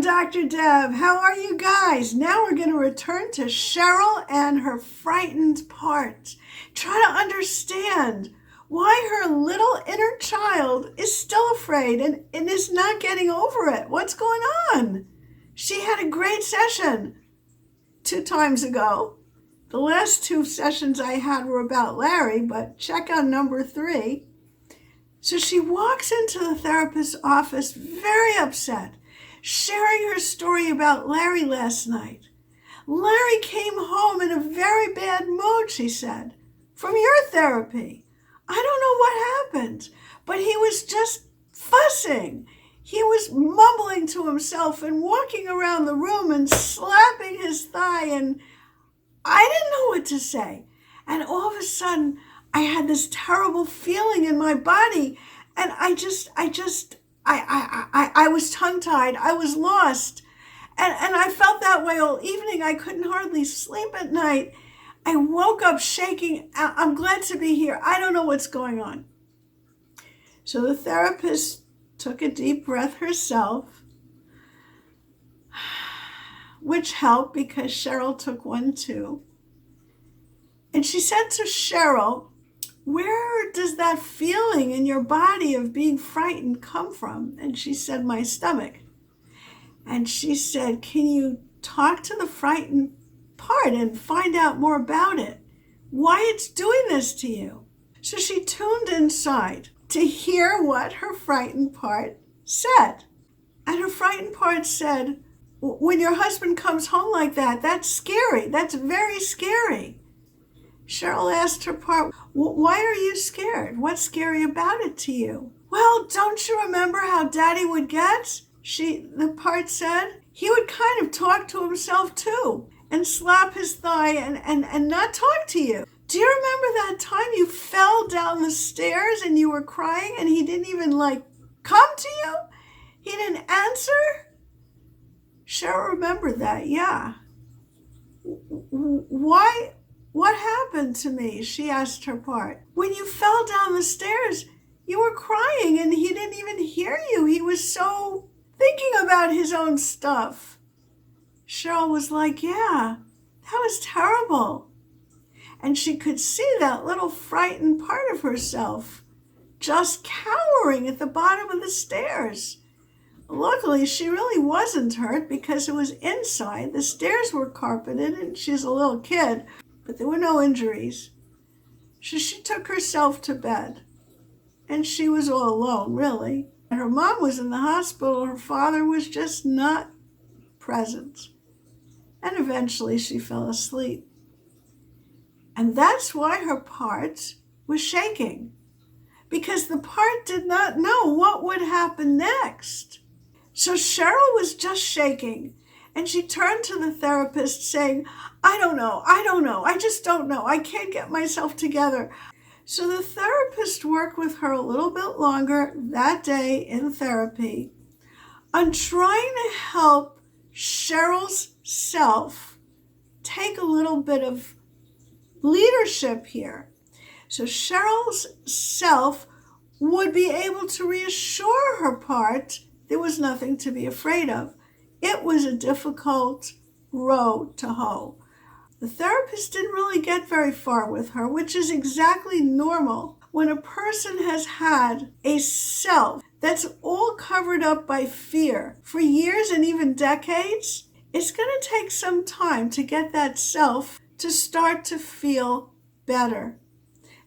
Dr. Deb. How are you guys? Now we're going to return to Cheryl and her frightened part. Try to understand why her little inner child is still afraid and is not getting over it. What's going on? She had a great session 2 times ago. The last 2 sessions I had were about Larry, but check on number 3. So she walks into the therapist's office very upset, sharing her story about Larry last night. Larry came home in a very bad mood, she said, from your therapy. I don't know what happened, but he was just fussing. He was mumbling to himself and walking around the room and slapping his thigh, and I didn't know what to say. And all of a sudden, I had this terrible feeling in my body, and I was tongue-tied. I was lost. And I felt that way all evening. I couldn't hardly sleep at night. I woke up shaking. I'm glad to be here. I don't know what's going on. So the therapist took a deep breath herself, which helped because Cheryl took one too. And she said to Cheryl, where does that feeling in your body of being frightened come from? And she said, my stomach. And she said, can you talk to the frightened part and find out more about it? Why it's doing this to you? So she tuned inside to hear what her frightened part said. And her frightened part said, when your husband comes home like that, that's scary. That's very scary. Cheryl asked her part, why are you scared? What's scary about it to you? Well, don't you remember how Daddy would get? The part said. He would kind of talk to himself too and slap his thigh and not talk to you. Do you remember that time you fell down the stairs and you were crying and he didn't even come to you? He didn't answer? Cheryl remembered that, yeah. Why? What happened to me? She asked her part. When you fell down the stairs, you were crying and he didn't even hear you. He was so thinking about his own stuff. Cheryl was like, yeah, that was terrible. And she could see that little frightened part of herself just cowering at the bottom of the stairs. Luckily, she really wasn't hurt because it was inside. The stairs were carpeted and she's a little kid, but there were no injuries. So she took herself to bed. And she was all alone, really. And her mom was in the hospital. Her father was just not present. And eventually she fell asleep. And that's why her part was shaking. Because the part did not know what would happen next. So Cheryl was just shaking. And she turned to the therapist saying, I don't know, I just don't know. I can't get myself together. So the therapist worked with her a little bit longer that day in therapy on trying to help Cheryl's self take a little bit of leadership here. So Cheryl's self would be able to reassure her part there was nothing to be afraid of. It was a difficult road to hoe. The therapist didn't really get very far with her, which is exactly normal when a person has had a self that's all covered up by fear for years and even decades. It's going to take some time to get that self to start to feel better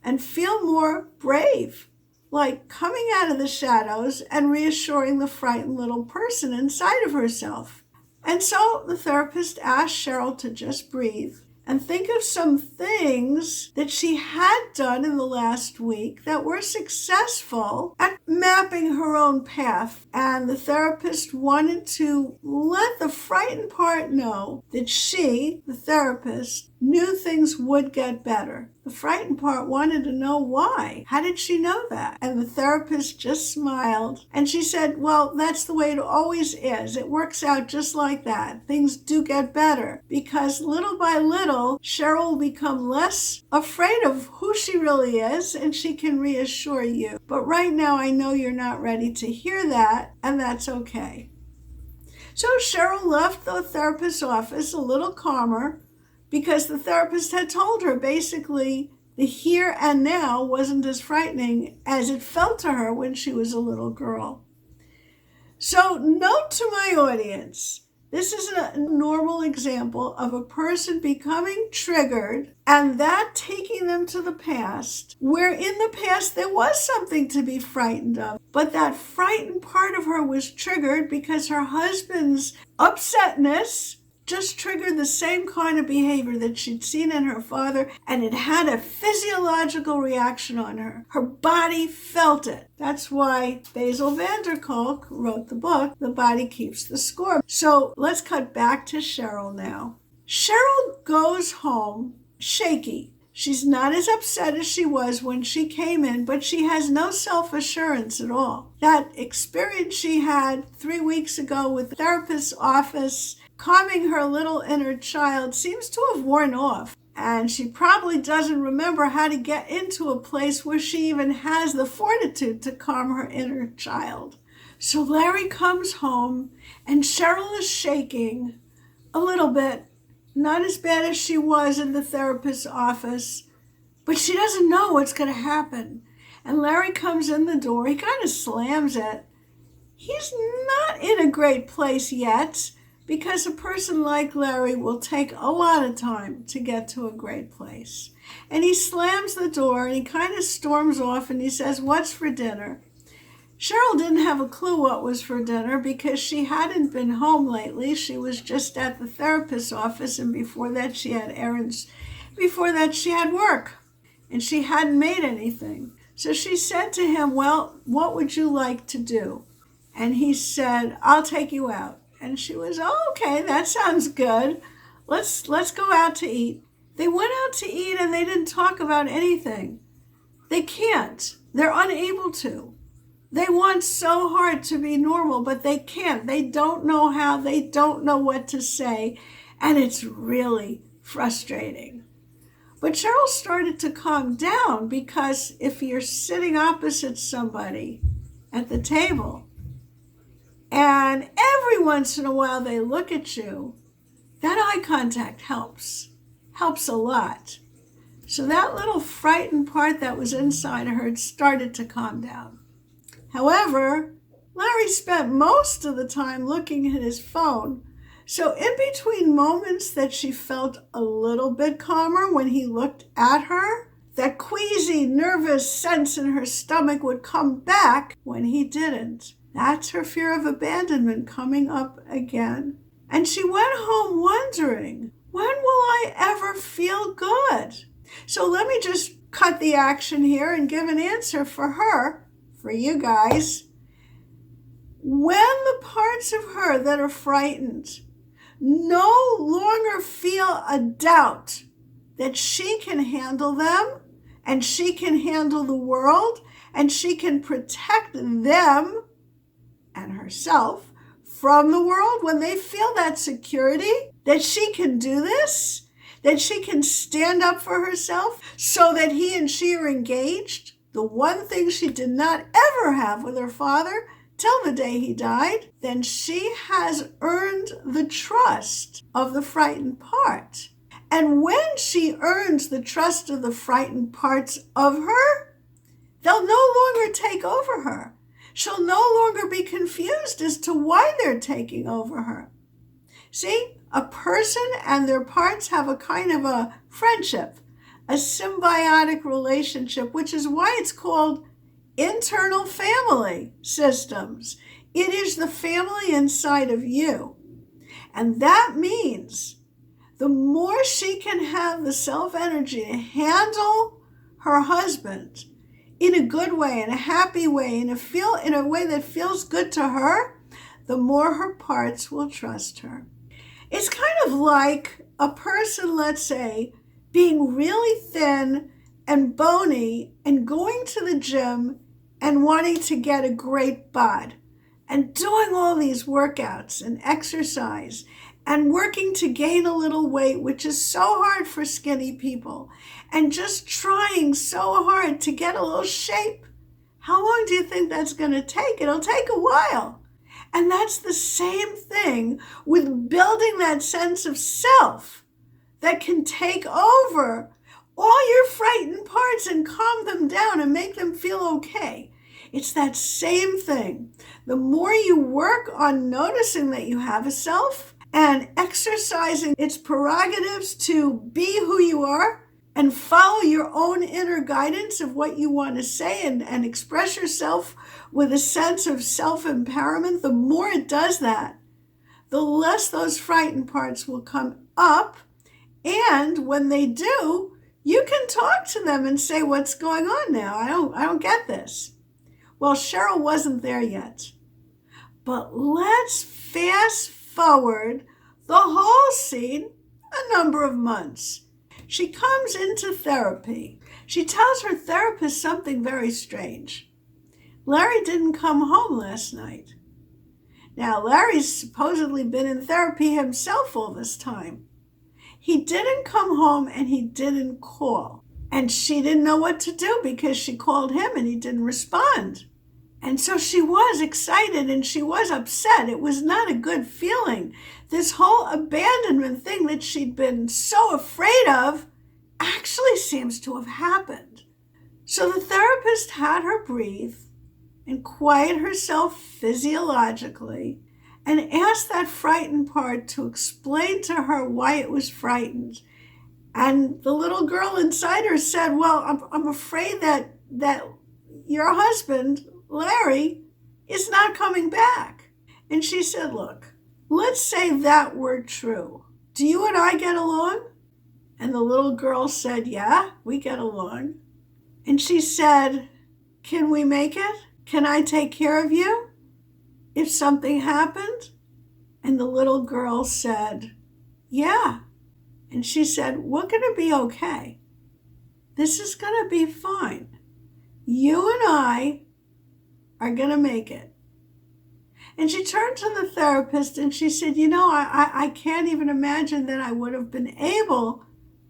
and feel more brave, like coming out of the shadows and reassuring the frightened little person inside of herself. And so the therapist asked Cheryl to just breathe and think of some things that she had done in the last week that were successful at mapping her own path. And the therapist wanted to let the frightened part know that she, the therapist, knew things would get better. The frightened part wanted to know why. How did she know that? And the therapist just smiled. And she said, well, that's the way it always is. It works out just like that. Things do get better because little by little, Cheryl will become less afraid of who she really is and she can reassure you. But right now, I know you're not ready to hear that, and that's okay. So Cheryl left the therapist's office a little calmer because the therapist had told her basically the here and now wasn't as frightening as it felt to her when she was a little girl. So note to my audience, this is a normal example of a person becoming triggered and that taking them to the past, where in the past there was something to be frightened of. But that frightened part of her was triggered because her husband's upsetness just triggered the same kind of behavior that she'd seen in her father, and it had a physiological reaction on her. Her body felt it. That's why Bessel van der Kolk wrote the book, The Body Keeps the Score. So let's cut back to Cheryl now. Cheryl goes home shaky. She's not as upset as she was when she came in, but she has no self-assurance at all. That experience she had 3 weeks ago with the therapist's office, calming her little inner child, seems to have worn off. And she probably doesn't remember how to get into a place where she even has the fortitude to calm her inner child. So Larry comes home and Cheryl is shaking a little bit. Not as bad as she was in the therapist's office, but she doesn't know what's going to happen. And Larry comes in the door. He kind of slams it. He's not in a great place yet, because a person like Larry will take a lot of time to get to a great place. And he slams the door and he kind of storms off and he says, "What's for dinner?" Cheryl didn't have a clue what was for dinner because she hadn't been home lately. She was just at the therapist's office, and before that she had errands. Before that she had work, and she hadn't made anything. So she said to him, "Well, what would you like to do?" And he said, "I'll take you out." And she was, "Oh, okay, that sounds good. Let's go out to eat." They went out to eat and they didn't talk about anything. They can't. They're unable to. They want so hard to be normal, but they can't. They don't know how. They don't know what to say. And it's really frustrating. But Cheryl started to calm down, because if you're sitting opposite somebody at the table and every once in a while they look at you, that eye contact helps a lot. So that little frightened part that was inside of her started to calm down. However, Larry spent most of the time looking at his phone. So in between moments that she felt a little bit calmer when he looked at her, that queasy, nervous sense in her stomach would come back when he didn't. That's her fear of abandonment coming up again. And she went home wondering, when will I ever feel good? So let me just cut the action here and give an answer for her. For you guys, when the parts of her that are frightened no longer feel a doubt that she can handle them and she can handle the world and she can protect them and herself from the world, when they feel that security, that she can do this, that she can stand up for herself so that he and she are engaged, the one thing she did not ever have with her father till the day he died, then she has earned the trust of the frightened part. And when she earns the trust of the frightened parts of her, they'll no longer take over her. She'll no longer be confused as to why they're taking over her. See, a person and their parts have a kind of a friendship, a symbiotic relationship, which is why it's called internal family systems. It is the family inside of you. And that means the more she can have the self-energy to handle her husband in a good way, in a happy way, in a way that feels good to her, the more her parts will trust her. It's kind of like a person, let's say, being really thin and bony and going to the gym and wanting to get a great bod and doing all these workouts and exercise and working to gain a little weight, which is so hard for skinny people, and just trying so hard to get a little shape. How long do you think that's going to take? It'll take a while. And that's the same thing with building that sense of self that can take over all your frightened parts and calm them down and make them feel okay. It's that same thing. The more you work on noticing that you have a self and exercising its prerogatives to be who you are and follow your own inner guidance of what you want to say and express yourself with a sense of self-empowerment, the more it does that, the less those frightened parts will come up. And when they do, you can talk to them and say, what's going on now? I don't get this. Well, Cheryl wasn't there yet. But let's fast forward the whole scene a number of months. She comes into therapy. She tells her therapist something very strange. Larry didn't come home last night. Now, Larry's supposedly been in therapy himself all this time. He didn't come home and he didn't call. And she didn't know what to do because she called him and he didn't respond. And so she was excited and she was upset. It was not a good feeling. This whole abandonment thing that she'd been so afraid of actually seems to have happened. So the therapist had her breathe and quiet herself physiologically and asked that frightened part to explain to her why it was frightened. And the little girl inside her said, well, I'm afraid that your husband, Larry, is not coming back. And she said, look, let's say that were true. Do you and I get along? And the little girl said, yeah, we get along. And she said, can we make it? Can I take care of you if something happened? And the little girl said, yeah. And she said, we're going to be okay. This is going to be fine. You and I are going to make it. And she turned to the therapist and she said, I can't even imagine that I would have been able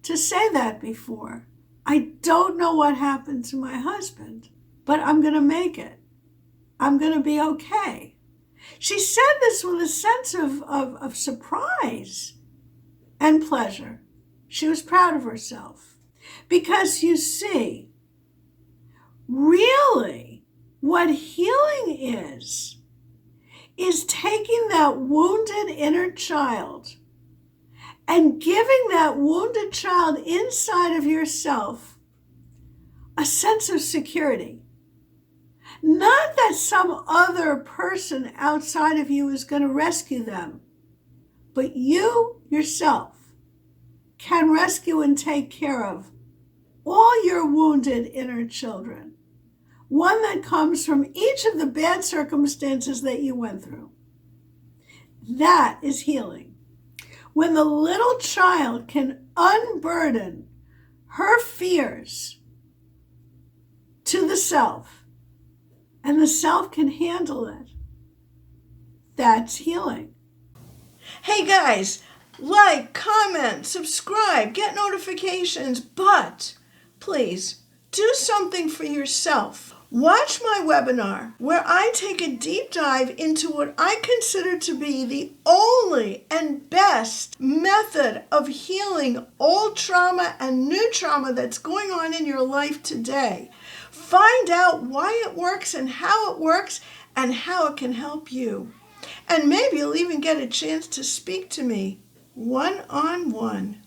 to say that before. I don't know what happened to my husband, but I'm going to make it. I'm going to be okay. She said this with a sense of surprise and pleasure. She was proud of herself. Because you see, really, what healing is taking that wounded inner child and giving that wounded child inside of yourself a sense of security. Not that some other person outside of you is going to rescue them, but you yourself can rescue and take care of all your wounded inner children. One that comes from each of the bad circumstances that you went through. That is healing. When the little child can unburden her fears to the self, and the self can handle it, that's healing. Hey guys, like, comment, subscribe, get notifications, but please do something for yourself. Watch my webinar where I take a deep dive into what I consider to be the only and best method of healing old trauma and new trauma that's going on in your life today. Find out why it works and how it can help you. And maybe you'll even get a chance to speak to me one-on-one.